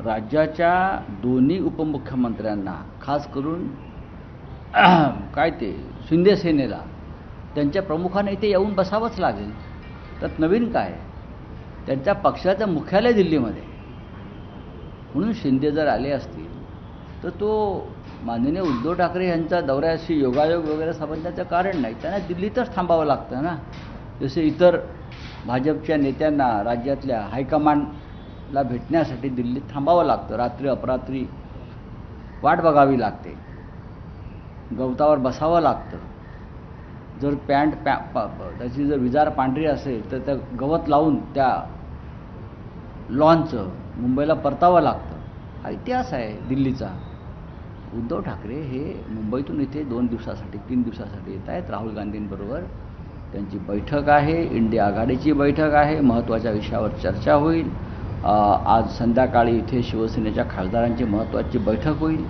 राज्याच्या दोन्ही उपमुख्यमंत्र्यांना, खास करून काय ते शिंदे सेनेला त्यांच्या प्रमुखाने इथे येऊन बसावंच लागेल. त्यात नवीन काय, त्यांच्या पक्षाचं मुख्यालय दिल्लीमध्ये. म्हणून शिंदे जर आले असतील तर तो माननीय उद्धव ठाकरे यांच्या दौऱ्याशी योगायोग वगैरे समजण्याचं कारण नाही. त्यांना दिल्लीतच थांबावं लागतं ना. जसे इतर भाजपच्या नेत्यांना राज्यातल्या हायकमांडला भेटण्यासाठी दिल्लीत थांबावं लागतं, रात्री अपरात्री वाट बघावी लागते, गवतावर बसावं लागतं. जर त्याची जर विजार पांढरी असेल तर त्या गवत लावून त्या लॉनचं मुंबईला परतावं लागतं. हा इतिहास आहे दिल्लीचा. उद्धव ठाकरे हे मुंबईतून इथे 2 दिवसासाठी 3 दिवसासाठी येत आहेत. राहुल गांधींबरोबर त्यांची बैठक आहे, इंडिया आघाडीची बैठक आहे, महत्त्वाच्या विषयावर चर्चा होईल. आज संध्याकाळी इथे शिवसेनेच्या खासदारांची महत्त्वाची बैठक होईल.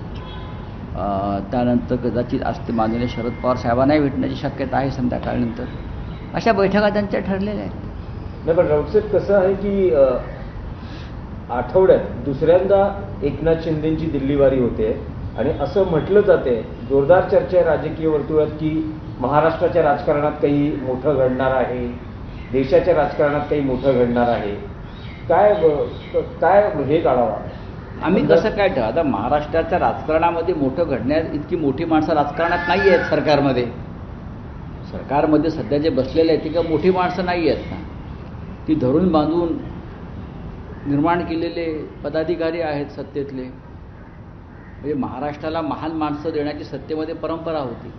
त्यानंतर कदाचित आज ते माननीय शरद पवार साहेबांनाही भेटण्याची शक्यता आहे संध्याकाळनंतर. अशा बैठका त्यांच्या ठरलेल्या आहेत. नाही, पण राऊतसाहेब कसं आहे की आठवड्यात दुसऱ्यांदा एकनाथ शिंदेंची दिल्लीवारी होते आणि असं म्हटलं जाते, जोरदार चर्चा आहे राजकीय वर्तुळात की महाराष्ट्राच्या राजकारणात काही मोठं घडणार आहे, देशाच्या राजकारणात काही मोठं घडणार आहे. काय हे काढावा आम्ही कसं काय ठेवा. आता महाराष्ट्राच्या राजकारणामध्ये मोठं घडण्यात इतकी मोठी माणसं राजकारणात नाही आहेत. सरकारमध्ये सध्या जे बसलेले आहेत ती का मोठी माणसं नाही आहेत ना. ती धरून बांधून निर्माण केलेले पदाधिकारी आहेत सत्तेतले. म्हणजे महाराष्ट्राला महान माणसं देण्याची सत्तेमध्ये परंपरा होती,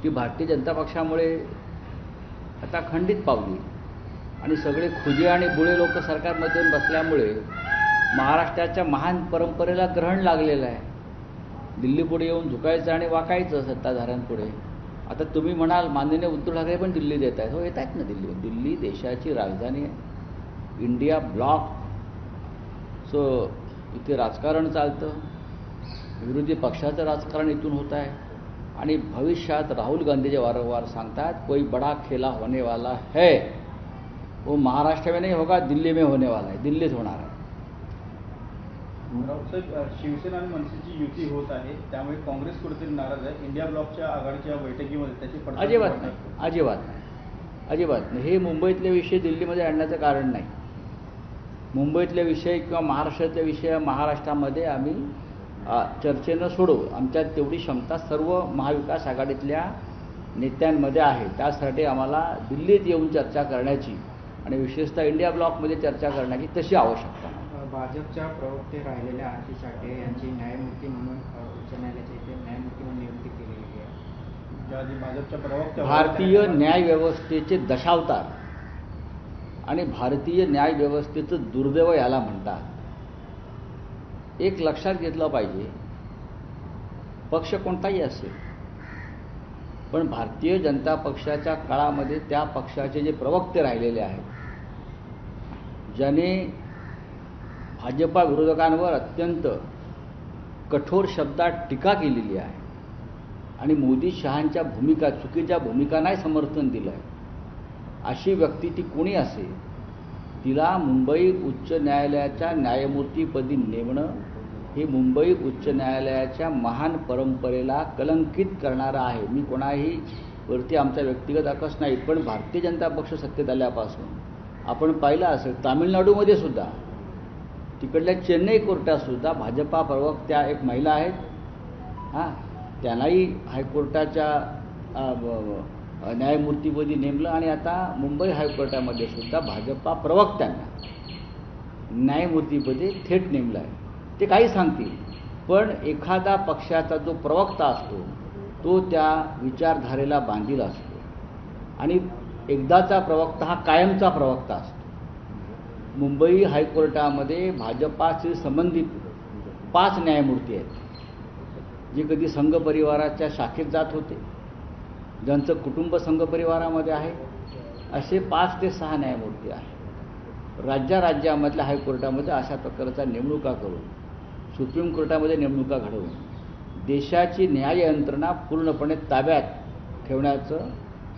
ती भारतीय जनता पक्षामुळे आता खंडित पावली आणि सगळे खुजे आणि बुळे लोक सरकारमध्ये बसल्यामुळे महाराष्ट्राच्या महान परंपरेला ग्रहण लागलेलं आहे. दिल्लीपुढे येऊन झुकायचं आणि वाकायचं सत्ताधाऱ्यांपुढे. आता तुम्ही म्हणाल माननीय उद्धव ठाकरे पण दिल्लीत येत आहेत. हो, येत आहेत ना. दिल्ली देशाची राजधानी आहे, इंडिया ब्लॉक. सो इथे राजकारण चालतं, विरोधी पक्षाचं राजकारण इथून होत आहे. आणि भविष्यात राहुल गांधी जे वारंवार सांगतात कोई बड़ा खेला होने वाला है, वो महाराष्ट्र में नहीं होगा, दिल्ली में होने वाला है, दिल्लीत होणार आहे. राऊतसाहेब, शिवसेना आणि मनसेची युती होत आहे, त्यामुळे काँग्रेस कुठेतरी नाराज आहे. इंडिया ब्लॉकच्या आघाडीच्या बैठकीमध्ये त्याची अजिबात नाही, अजिबात नाही, अजिबात नाही. हे मुंबईतले विषय दिल्लीमध्ये आणण्याचं कारण नाही. मुंबईतले विषय किंवा महाराष्ट्रातले विषय महाराष्ट्रामध्ये आम्ही चर्चेनं सोडवू. आमच्यात तेवढी क्षमता सर्व महाविकास आघाडीतल्या नेत्यांमध्ये आहे. त्यासाठी आम्हाला दिल्लीत येऊन चर्चा करण्याची आणि विशेषतः इंडिया ब्लॉकमध्ये चर्चा करण्याची तशी आवश्यकता नाही. भाजपच्या प्रवक्ते राहिलेल्या आरती साठे यांची न्यायमूर्ती म्हणून उच्च न्यायालयाच्या इथे न्यायमूर्ती म्हणून नियुक्ती केलेली आहे. ज्याआधी भाजपच्या प्रवक्त्या भारतीय न्यायव्यवस्थेचे दशावतार आणि भारतीय न्यायव्यवस्थेचं दुर्दैव याला म्हणतात. एक लक्षात घेतलं पाहिजे, पक्ष कोणताही असेल, पण भारतीय जनता पक्षाच्या काळामध्ये त्या पक्षाचे जे प्रवक्ते राहिलेले आहेत, ज्याने भाजपा विरोधकांवर अत्यंत कठोर शब्दात टीका केलेली आहे आणि मोदी शहांच्या चुकीच्या भूमिकांनाही समर्थन दिलं आहे, अशी व्यक्ती ती कोणी असेल, तिला मुंबई उच्च न्यायालयाच्या न्यायमूर्तीपदी नेमणं हे मुंबई उच्च न्यायालयाच्या महान परंपरेला कलंकित करणारं आहे. मी कोणाही वरती आमचा व्यक्तिगत आकस नाही, पण भारतीय जनता पक्ष सत्तेत आल्यापासून आपण पाहिलं असेल तामिळनाडूमध्ये सुद्धा, तिकडल्या चेन्नई कोर्टातसुद्धा भाजपा प्रवक्त्या एक महिला आहेत, त्यांनाही हायकोर्टाच्या न्यायमूर्तीपदी नेमलं आणि आता मुंबई हायकोर्टामध्ये सुद्धा भाजपा प्रवक्त्यांना न्यायमूर्तीपदी थेट नेमलं आहे. ते काही सांगतील, पण एखादा पक्षाचा जो प्रवक्ता असतो तो त्या विचारधारेला बांधील असतो आणि एकदाचा प्रवक्ता हा कायमचा प्रवक्ता असतो. मुंबई हायकोर्टामध्ये भाजपाशी संबंधित 5 न्यायमूर्ती आहेत, जे कधी संघ परिवाराच्या शाखेत जात होते, ज्यांचं कुटुंब संघ परिवारामध्ये आहे, असे 5 ते 6 न्यायमूर्ती आहेत. राज्यामधल्या हायकोर्टामध्ये अशा प्रकारच्या नेमणुका करून, सुप्रीम कोर्टामध्ये नेमणुका घडवून देशाची न्याय यंत्रणा पूर्णपणे ताब्यात ठेवण्याचं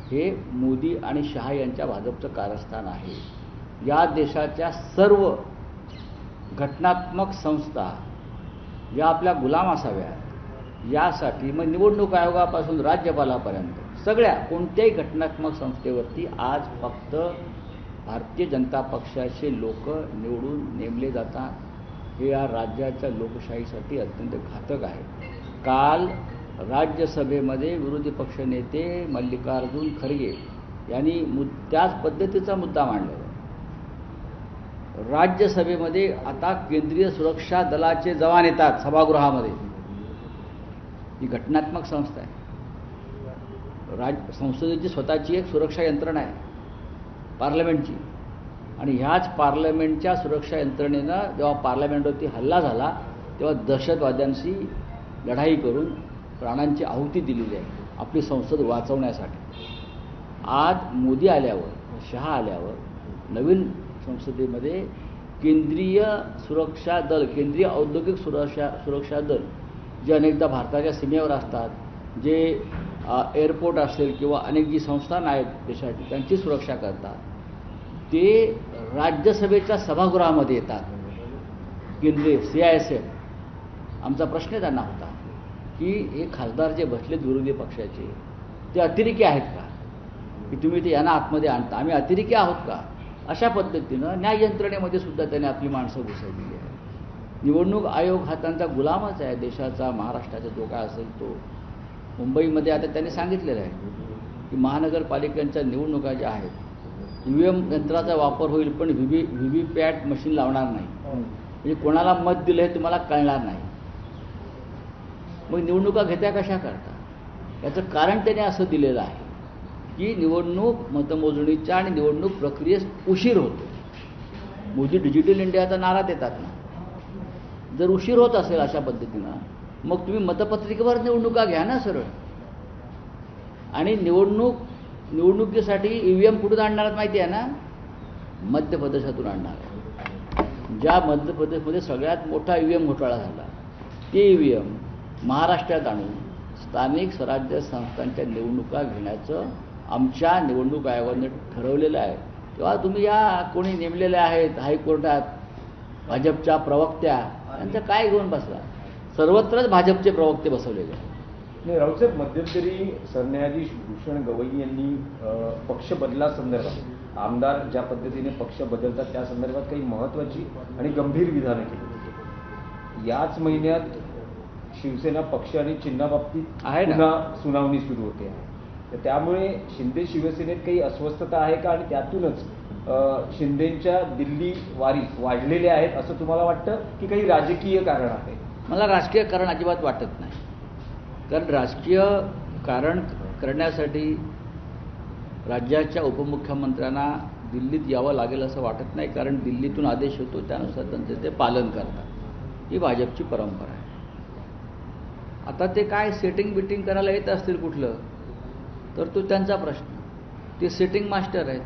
हे मोदी आणि शहा यांच्या भाजपचं कारस्थान आहे. या देशाच्या सर्व घटनात्मक संस्था या आपल्या गुलाम असाव्यात यासाठी मग निवडणूक आयोगापासून राज्यपालापर्यंत सगळ्या कोणत्याही घटनात्मक संस्थेवरती आज फक्त भारतीय जनता पक्षाचे लोक निवडून नेमले जातात. हे या राज्याच्या लोकशाहीसाठी अत्यंत घातक आहे. काल राज्यसभेमध्ये विरोधी पक्षनेते मल्लिकार्जुन खरगे यांनी त्याच पद्धतीचा मुद्दा मांडला. राज्यसभेमध्ये आता केंद्रीय सुरक्षा दलाचे जवान येतात सभागृहामध्ये. ही घटनात्मक संस्था आहे. संसदेची स्वतःची एक सुरक्षा यंत्रणा आहे पार्लमेंटची, आणि ह्याच पार्लमेंटच्या सुरक्षा यंत्रणेनं जेव्हा पार्लमेंटवरती हल्ला झाला तेव्हा दहशतवाद्यांशी लढाई करून प्राणांची आहुती दिलेली आहे आपली संसद वाचवण्यासाठी. आज मोदी आल्यावर, शहा आल्यावर नवीन संसदेमध्ये केंद्रीय सुरक्षा दल, केंद्रीय औद्योगिक सुरक्षा दल जे अनेकदा भारताच्या सीमेवर असतात, जे एअरपोर्ट असेल किंवा अनेक जी संस्थानं आहेत देशाची त्यांची सुरक्षा करतात, ते राज्यसभेच्या सभागृहामध्ये येतात. केंद्रीय CISF. आमचा प्रश्न त्यांना होता की हे खासदार जे बसलेत विरोधी पक्षाचे ते अतिरेकी आहेत का, की तुम्ही ते यांना आतमध्ये आणता, आम्ही अतिरेकी आहोत का? अशा पद्धतीनं न्याय यंत्रणेमध्ये सुद्धा त्यांनी आपली माणसं घुसवलेली आहे. निवडणूक आयोग हा त्यांचा गुलामच आहे देशाचा, महाराष्ट्राचा जो काय असेल तो. मुंबईमध्ये आता त्यांनी सांगितलेलं आहे की महानगरपालिकांच्या निवडणुका ज्या आहेत EVM यंत्राचा वापर होईल, पण VVPAT मशीन लावणार नाही. म्हणजे कोणाला मत दिलं हे तुम्हाला कळणार नाही. मग निवडणुका घेत्या कशा करता? याचं कारण त्याने असं दिलेलं आहे की निवडणूक मतमोजणीच्या आणि निवडणूक प्रक्रियेस उशीर होतो. मोदी डिजिटल इंडियाचा नारा देतात ना. जर उशीर होत असेल अशा पद्धतीनं मग तुम्ही मतपत्रिकेवर निवडणुका घ्या ना सरळ. आणि निवडणुकीसाठी EVM कुठून आणणार माहिती आहे ना? मध्य प्रदेशातून आणणार आहे. ज्या मध्य प्रदेशमध्ये सगळ्यात मोठा EVM घोटाळा झाला ते EVM महाराष्ट्रात आणून स्थानिक स्वराज्य संस्थांच्या निवडणुका घेण्याचं आमच्या निवडणूक आयोगाने ठरवलेलं आहे. तेव्हा तुम्ही या कोणी नेमलेल्या आहेत हायकोर्टात भाजपच्या प्रवक्त्या, त्यांचं काय घेऊन बसला? सर्वत्रच भाजपचे प्रवक्ते बसवलेले आहेत. नाही राऊतसाहेब, मध्यंतरी सरन्यायाधीश भूषण गवई यांनी पक्ष बदलासंदर्भात, आमदार ज्या पद्धतीने पक्ष बदलतात त्या संदर्भात काही महत्त्वाची आणि गंभीर विधानं केली होती. याच महिन्यात शिवसेना पक्ष आणि चिन्हाबाबतीत आहे ना, पुन्हा सुनावणी सुरू होते आहे. तर त्यामुळे शिंदे शिवसेनेत काही अस्वस्थता आहे का, आणि त्यातूनच शिंदेंच्या दिल्ली वारी वाढलेल्या आहेत असं तुम्हाला वाटतं, की काही राजकीय कारण आहे? मला राजकीय कारण अजिबात वाटत नाही. कारण राजकीय कारण करण्यासाठी राज्याच्या उपमुख्यमंत्र्यांना दिल्लीत यावं लागेल असं वाटत नाही. कारण दिल्लीतून आदेश होतो त्यानुसार त्यांचे ते पालन करतात. ही भाजपची परंपरा आहे. आता ते काय सेटिंग बिटिंग करायला येत असतील कुठलं तर तो त्यांचा प्रश्न. ते सेटिंग मास्टर आहेत.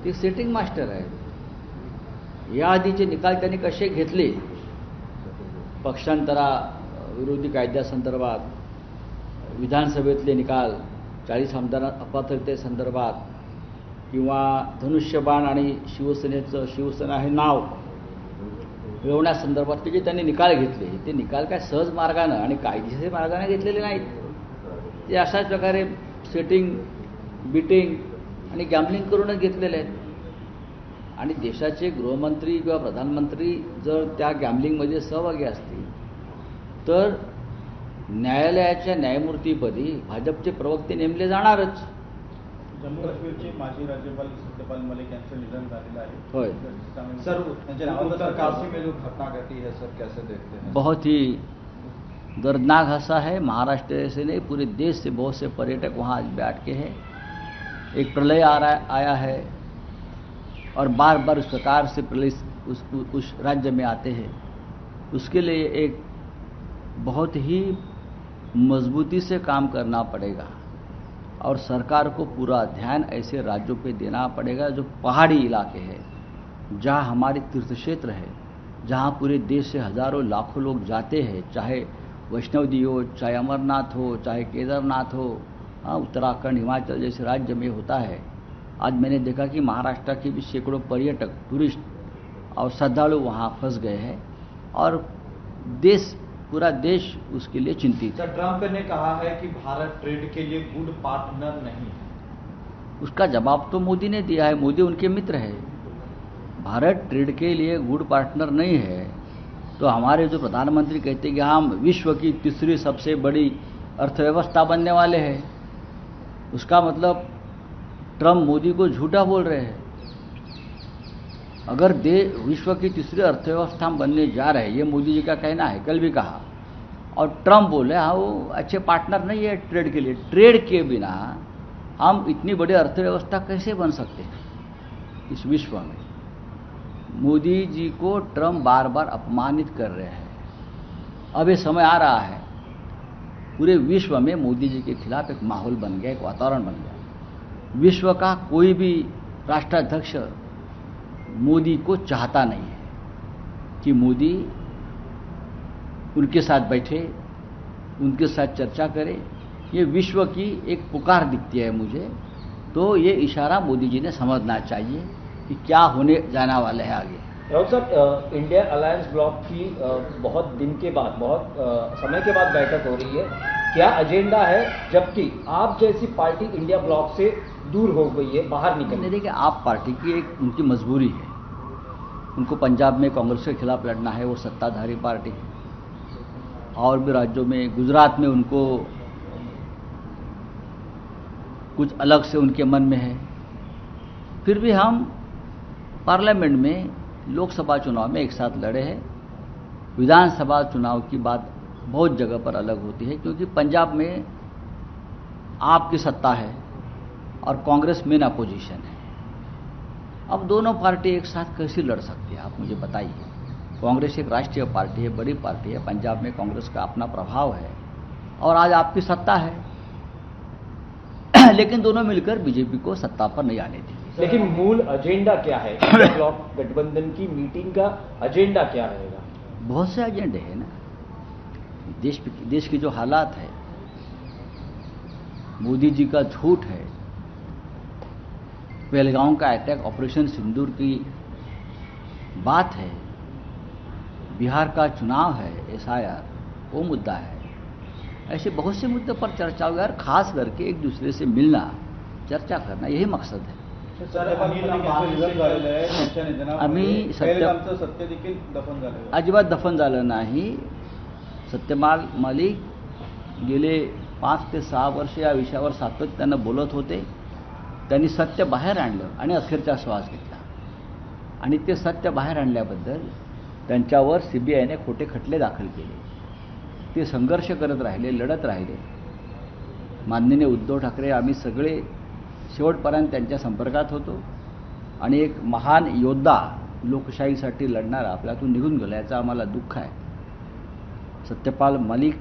ते सेटिंग मास्टर आहेत. याआधीचे निकाल त्यांनी कसे घेतले पक्षांतरा विरोधी कायद्यासंदर्भात, विधानसभेतले निकाल 40 आमदार अपात्रतेसंदर्भात, किंवा धनुष्यबाण आणि शिवसेना हे नाव मिळवण्यासंदर्भात ते जे त्यांनी निकाल घेतले ते निकाल काय सहज मार्गानं आणि कायदेशीर मार्गाने घेतलेले नाहीत. ते अशाच प्रकारे सेटिंग बिटिंग आणि गॅम्बलिंग करूनच घेतलेले आहेत. आणि देशाचे गृहमंत्री किंवा प्रधानमंत्री जर त्या गॅम्बलिंगमध्ये सहभागी असतील तर न्यायालयाच्या न्यायमूर्तीपदी भाजपचे प्रवक्ते नेमले जाणारच. जम्मू काश्मीरचे माजी राज्यपाल सत्यपाल मलिक यांचं निधन झालेलं आहे. होय सर, उत्तरकाशी में जो घटना घटी है सर, कैसे देखते हैं? बहुत ही दर्दनाक हादसा है. महाराष्ट्र से नहीं पूरे देश से बहुत से पर्यटक वहाँ आज बैठ के हैं. एक प्रलय आया है और बार बार उस प्रकार से प्रलय उस राज्य में आते हैं. उसके लिए एक बहुत ही मजबूती से काम करना पड़ेगा और सरकार को पूरा ध्यान ऐसे राज्यों पे देना पड़ेगा जो पहाड़ी इलाके हैं, जहाँ हमारे तीर्थ क्षेत्र है, जहाँ पूरे देश से हजारों लाखों लोग जाते हैं, चाहे वैष्णोदेवी हो, चाहे अमरनाथ हो, चाहे केदारनाथ हो, उत्तराखंड हिमाचल जैसे राज्य में होता है. आज मैंने देखा कि महाराष्ट्र के भी सैकड़ों पर्यटक टूरिस्ट और श्रद्धालु वहाँ फंस गए हैं और पूरा देश उसके लिए चिंतित है। सर, ट्रंप ने कहा है कि भारत ट्रेड के लिए गुड पार्टनर नहीं है। उसका जवाब तो मोदी ने दिया है, मोदी उनके मित्र है। भारत ट्रेड के लिए गुड पार्टनर नहीं है तो हमारे जो प्रधानमंत्री कहते हैं कि हम विश्व की तीसरी सबसे बड़ी अर्थव्यवस्था बनने वाले हैं, उसका मतलब ट्रंप मोदी को झूठा बोल रहे हैं। अगर विश्व की तीसरी अर्थव्यवस्था हम बनने जा रहे हैं, ये मोदी जी का कहना है, कल भी कहा, और ट्रंप बोले हाँ वो अच्छे पार्टनर नहीं है ट्रेड के लिए। ट्रेड के बिना हम इतनी बड़ी अर्थव्यवस्था कैसे बन सकते हैं इस विश्व में? मोदी जी को ट्रंप बार बार अपमानित कर रहे हैं। अब ये समय आ रहा है, पूरे विश्व में मोदी जी के खिलाफ एक माहौल बन गया, एक वातावरण बन गया। विश्व का कोई भी राष्ट्राध्यक्ष मोदी को चाहता नहीं है कि मोदी उनके साथ बैठे, उनके साथ चर्चा करे। ये विश्व की एक पुकार दिखती है मुझे, तो ये इशारा मोदी जी ने समझना चाहिए कि क्या होने जाना वाला है आगे। राहुल साहब, इंडिया अलायंस ब्लॉक की बहुत दिन के बाद, बहुत समय के बाद बैठक हो रही है, क्या एजेंडा है? जबकि आप जैसी पार्टी इंडिया ब्लॉक से दूर हो गई है, बाहर निकल गई। देखिए, आप पार्टी की एक उनकी मजबूरी है, उनको पंजाब में कांग्रेस के खिलाफ लड़ना है, वो सत्ताधारी पार्टी है, और भी राज्यों में, गुजरात में उनको कुछ अलग से उनके मन में है। फिर भी हम पार्लियामेंट में लोकसभा चुनाव में एक साथ लड़े हैं। विधानसभा चुनाव की बात बहुत जगह पर अलग होती है, क्योंकि पंजाब में आपकी सत्ता है और कांग्रेस मेन अपोजिशन है। अब दोनों पार्टी एक साथ कैसे लड़ सकती है, आप मुझे बताइए। कांग्रेस एक राष्ट्रीय पार्टी है, बड़ी पार्टी है, पंजाब में कांग्रेस का अपना प्रभाव है और आज आपकी सत्ता है, लेकिन दोनों मिलकर बीजेपी को सत्ता पर नहीं आने दी। लेकिन मूल एजेंडा क्या है? इंडिया ब्लॉक गठबंधन की मीटिंग का एजेंडा क्या रहेगा? बहुत से एजेंडे हैं ना। देश की जो हालात है, मोदी जी का झूठ है, पहलगांव का अटैक, ऑपरेशन सिंदूर की बात है, बिहार का चुनाव है, SIR वो मुद्दा है। ऐसे बहुत से मुद्दों पर चर्चा हुई और खास करके एक दूसरे से मिलना, चर्चा करना, यही मकसद है। अनिल अंबानी निधन झालेलं आहे, त्यांच्या निधनामुळे आम्ही पहलगामचं सत्य देखील दफन झालं. अजिबात दफन झालं नाही. सत्यपाल मलिक गेले 5 ते 6 वर्ष या विषयावर सातत्यानं बोलत होते. त्यांनी सत्य बाहेर आणलं आणि अखेरचा श्वास घेतला, आणि ते सत्य बाहेर आणल्याबद्दल त्यांच्यावर CBIने खोटे खटले दाखल केले. ते संघर्ष करत राहिले, लढत राहिले. माननीय उद्धव ठाकरे आम्ही सगळे शेवटपर्यंत त्यांच्या संपर्कात होतो, आणि एक महान योद्धा लोकशाहीसाठी लढणारा आपल्यातून निघून गेला, याचं आम्हाला दुःख आहे. सत्यपाल मलिक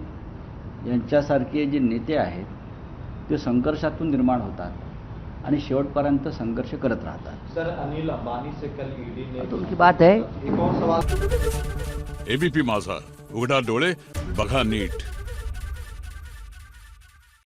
यांच्यासारखे जे नेते आहेत ते संघर्षातून निर्माण होतात आणि शेवटपर्यंत संघर्ष करत राहतात. सर, अनिल अंबानी से कल ईडी ने तो उनकी बात है. एक और सवाल. ABP माझा, उघडा डोळे बघा नीट.